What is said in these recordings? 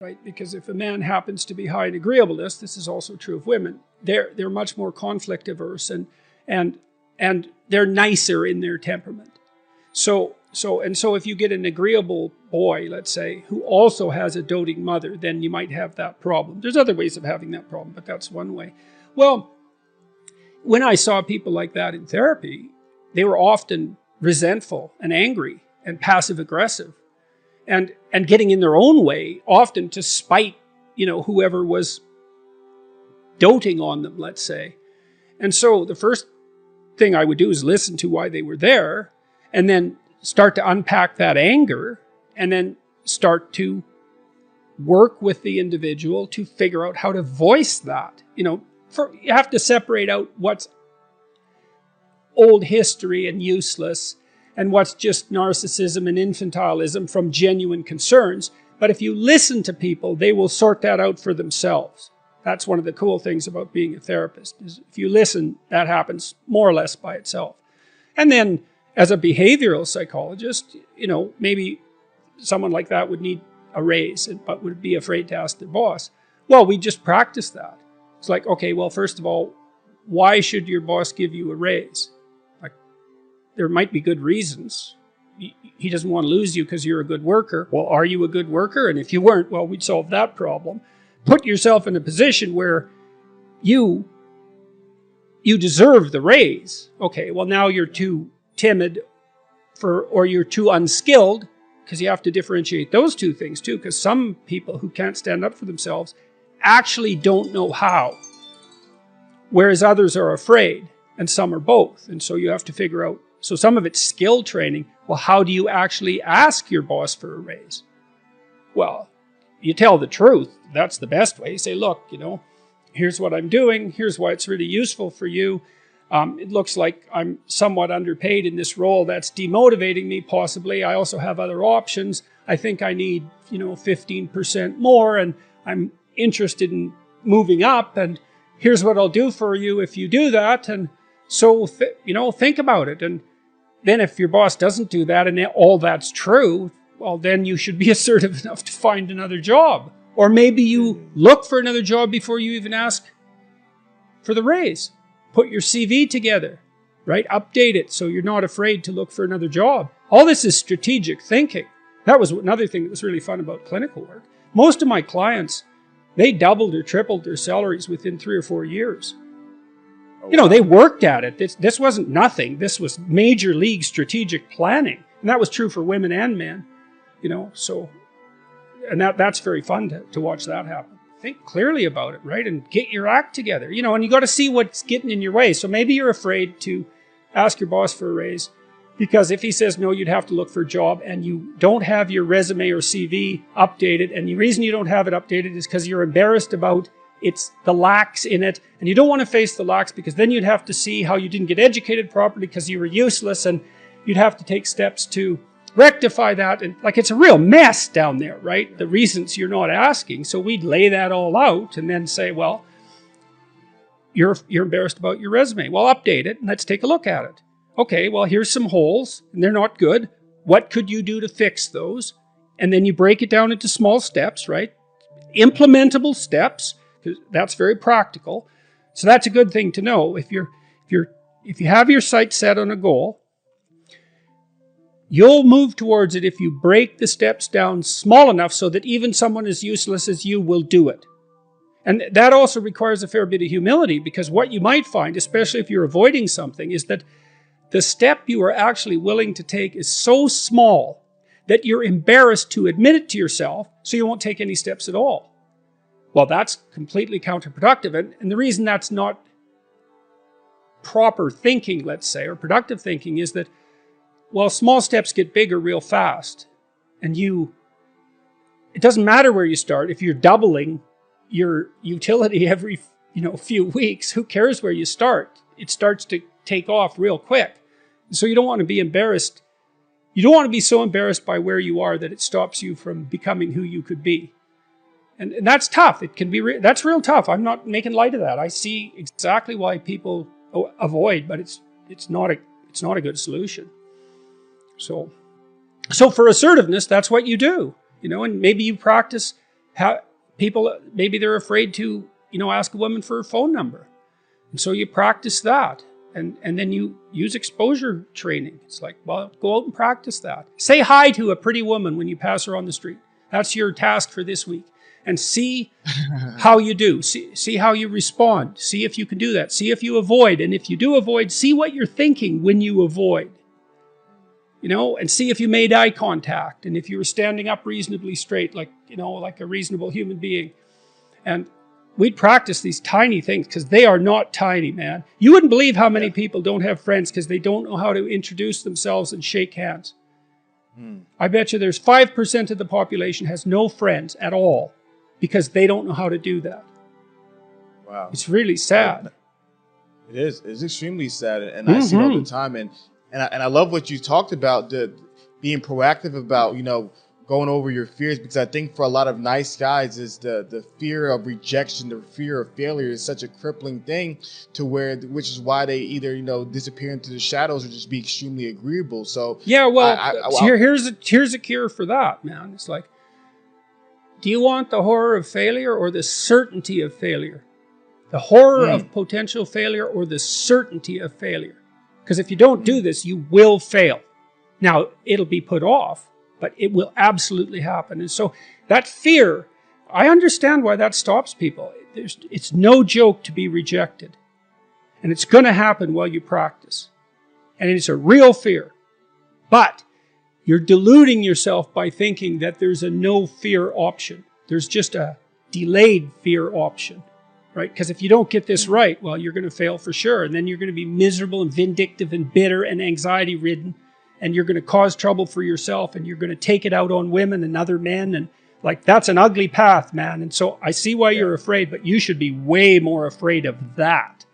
right? Because if a man happens to be high in agreeableness, this is also true of women, they're much more conflict averse and and they're nicer in their temperament. So if you get an agreeable boy, let's say, who also has a doting mother, then you might have that problem. There's other ways of having that problem, but that's one way. Well, when I saw people like that in therapy, they were often resentful and angry and passive aggressive and getting in their own way, often to spite, whoever was doting on them, let's say. And so the first thing I would do is listen to why they were there, and then start to unpack that anger, and then start to work with the individual to figure out how to voice that. You have to separate out what's old history and useless, and what's just narcissism and infantilism from genuine concerns. But if you listen to people, they will sort that out for themselves. That's one of the cool things about being a therapist, is if you listen, that happens more or less by itself. And then as a behavioral psychologist, maybe someone like that would need a raise, but would be afraid to ask their boss. Well, we just practice that. It's like, okay, well, first of all, why should your boss give you a raise? Like, there might be good reasons. He doesn't want to lose you because you're a good worker. Well, are you a good worker? And if you weren't, well, we'd solve that problem. Put yourself in a position where you deserve the raise. Okay, well, now you're too timid or you're too unskilled, because you have to differentiate those two things too, because some people who can't stand up for themselves actually don't know how, whereas others are afraid, and some are both. And so you have to figure out, so some of it's skill training. Well, how do you actually ask your boss for a raise? Well, you tell the truth. That's the best way. You say, look, here's what I'm doing. Here's why it's really useful for you. It looks like I'm somewhat underpaid in this role. That's demotivating me, possibly. I also have other options. I think I need, 15% more, and I'm interested in moving up, and here's what I'll do for you if you do that. And so, think about it. And then if your boss doesn't do that and all that's true, well, then you should be assertive enough to find another job. Or maybe you look for another job before you even ask for the raise. Put your CV together, right? Update it so you're not afraid to look for another job. All this is strategic thinking. That was another thing that was really fun about clinical work. Most of my clients, they doubled or tripled their salaries within 3 or 4 years. They worked at it. This wasn't nothing. This was major league strategic planning. And that was true for women and men, and that's very fun to watch that happen. Think clearly about it, right? And get your act together, and you got to see what's getting in your way. So maybe you're afraid to ask your boss for a raise because if he says no, you'd have to look for a job, and you don't have your resume or CV updated. And the reason you don't have it updated is because you're embarrassed about the lacks in it, and you don't want to face the lacks because then you'd have to see how you didn't get educated properly because you were useless, and you'd have to take steps to rectify that. And it's a real mess down there, right? The reasons you're not asking. So we'd lay that all out and then say, well, you're embarrassed about your resume. Well, update it and let's take a look at it. Okay, well, here's some holes and they're not good. What could you do to fix those? And then you break it down into small steps, right? Implementable steps, because that's very practical. So that's a good thing to know. If you have your sights set on a goal, you'll move towards it if you break the steps down small enough so that even someone as useless as you will do it. And that also requires a fair bit of humility, because what you might find, especially if you're avoiding something, is that the step you are actually willing to take is so small that you're embarrassed to admit it to yourself, so you won't take any steps at all. Well, that's completely counterproductive. And the reason that's not proper thinking, let's say, or productive thinking, is that, well, small steps get bigger real fast. And it doesn't matter where you start. If you're doubling your utility every few weeks, who cares where you start? It starts to take off real quick. So you don't want to be embarrassed. You don't want to be so embarrassed by where you are that it stops you from becoming who you could be. And that's tough. It can be that's real tough. I'm not making light of that. I see exactly why people avoid, but it's not a good solution. So for assertiveness, that's what you do. And maybe you practice People, maybe they're afraid to, ask a woman for her phone number. And so you practice that. And then you use exposure training. It's like, well, go out and practice that. Say hi to a pretty woman when you pass her on the street. That's your task for this week. And see how you do. See how you respond. See if you can do that. See if you avoid. And if you do avoid, see what you're thinking when you avoid. And see if you made eye contact. And if you were standing up reasonably straight, like a reasonable human being. And we'd practice these tiny things because they are not tiny, man. You wouldn't believe how many people don't have friends because they don't know how to introduce themselves and shake hands. I bet you there's 5% of the population has no friends at all because they don't know how to do that. Wow. It's really sad. It is. It's extremely sad. And I see it all the time. And I love what you talked about, being proactive about, going over your fears, because I think for a lot of nice guys is the fear of rejection, the fear of failure is such a crippling thing which is why they either, disappear into the shadows or just be extremely agreeable. So yeah, well, here's a cure for that, man. It's like, do you want the horror of failure or the certainty of failure? The horror of potential failure or the certainty of failure? Because if you don't do this, you will fail. Now, it'll be put off, but it will absolutely happen. And so that fear, I understand why that stops people. It's no joke to be rejected. And it's going to happen while you practice. And it's a real fear. But you're deluding yourself by thinking that there's a no fear option. There's just a delayed fear option. Right? Because if you don't get this right, well, you're going to fail for sure. And then you're going to be miserable and vindictive and bitter and anxiety ridden. And you're going to cause trouble for yourself. And you're going to take it out on women and other men. And that's an ugly path, man. And so I see why you're afraid, but you should be way more afraid of that.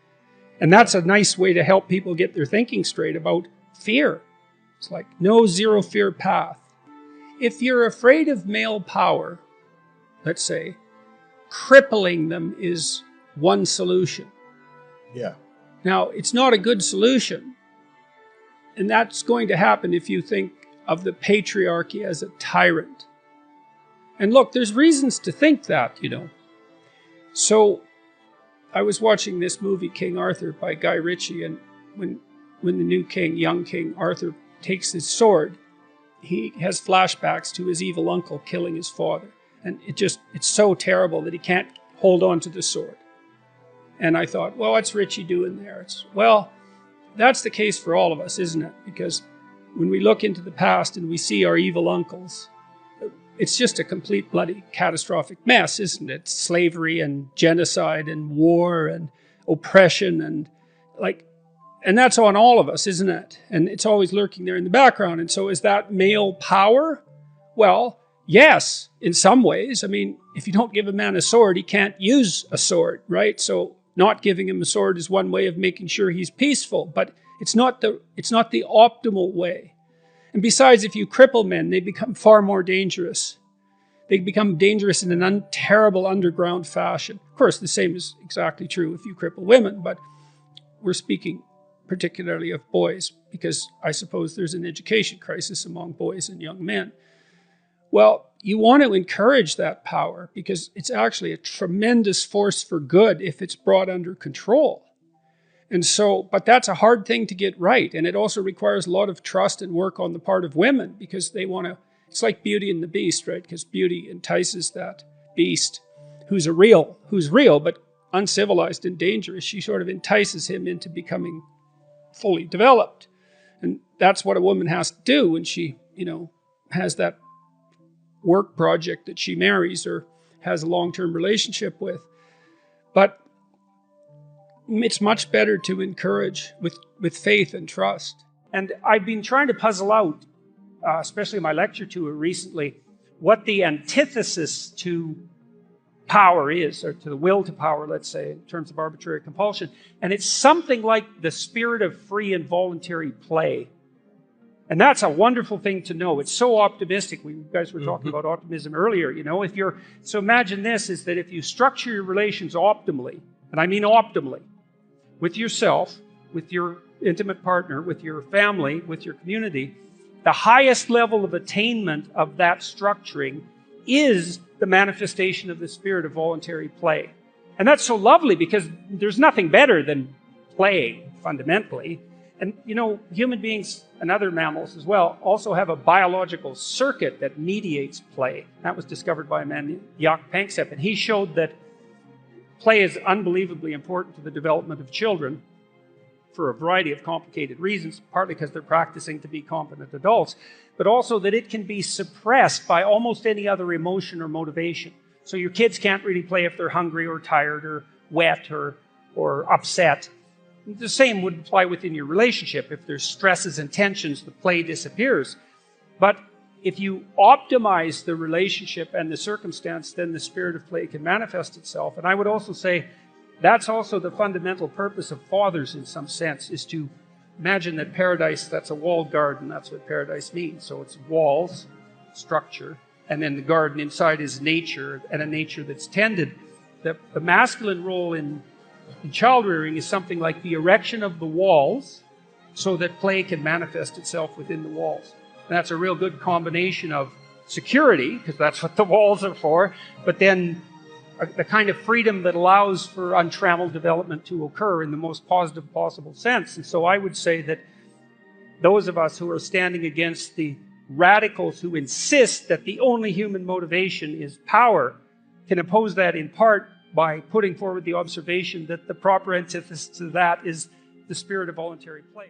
And that's a nice way to help people get their thinking straight about fear. It's like no zero fear path. If you're afraid of male power, let's say, crippling them is one solution. Yeah. Now, it's not a good solution. And that's going to happen if you think of the patriarchy as a tyrant. And look, there's reasons to think that, So, I was watching this movie, King Arthur, by Guy Ritchie, and when the new king, young King Arthur, takes his sword, he has flashbacks to his evil uncle killing his father. And it's so terrible that he can't hold on to the sword. And I thought, well, what's Richie doing there? That's the case for all of us, isn't it? Because when we look into the past and we see our evil uncles, it's just a complete bloody catastrophic mess, isn't it? Slavery and genocide and war and oppression and that's on all of us, isn't it? And it's always lurking there in the background. And so is that male power? Well, yes, in some ways. I mean, if you don't give a man a sword, he can't use a sword, right? So not giving him a sword is one way of making sure he's peaceful, but it's not the optimal way. And besides, if you cripple men, they become far more dangerous. They become dangerous in an terrible underground fashion. Of course, the same is exactly true if you cripple women, but we're speaking particularly of boys, because I suppose there's an education crisis among boys and young men. Well, you want to encourage that power because it's actually a tremendous force for good if it's brought under control. And so, but that's a hard thing to get right. And it also requires a lot of trust and work on the part of women because they want to, it's like Beauty and the Beast, right? Because Beauty entices that beast who's real, but uncivilized and dangerous. She sort of entices him into becoming fully developed. And that's what a woman has to do when she, has that work project that she marries or has a long-term relationship with. But it's much better to encourage with faith and trust. And I've been trying to puzzle out, especially in my lecture tour recently, what the antithesis to power is, or to the will to power, let's say, in terms of arbitrary compulsion. And it's something like the spirit of free and voluntary play. And that's a wonderful thing to know. It's so optimistic. You guys were talking about optimism earlier, so imagine this, is that if you structure your relations optimally, and I mean optimally, with yourself, with your intimate partner, with your family, with your community, the highest level of attainment of that structuring is the manifestation of the spirit of voluntary play. And that's so lovely because there's nothing better than playing, fundamentally. And you know, human beings and other mammals as well also have a biological circuit that mediates play. That was discovered by a man named Jaak Panksepp, and he showed that play is unbelievably important to the development of children for a variety of complicated reasons, partly because they're practicing to be competent adults, but also that it can be suppressed by almost any other emotion or motivation. So your kids can't really play if they're hungry or tired or wet or upset. The same would apply within your relationship. If there's stresses and tensions, the play disappears. But if you optimize the relationship and the circumstance, then the spirit of play can manifest itself. And I would also say that's also the fundamental purpose of fathers in some sense, is to imagine that paradise, that's a walled garden. That's what paradise means. So it's walls, structure, and then the garden inside is nature, and a nature that's tended. The masculine role in child rearing is something like the erection of the walls so that play can manifest itself within the walls. And that's a real good combination of security, because that's what the walls are for, but then the kind of freedom that allows for untrammeled development to occur in the most positive possible sense. And so I would say that those of us who are standing against the radicals who insist that the only human motivation is power can oppose that in part by putting forward the observation that the proper antithesis to that is the spirit of voluntary play.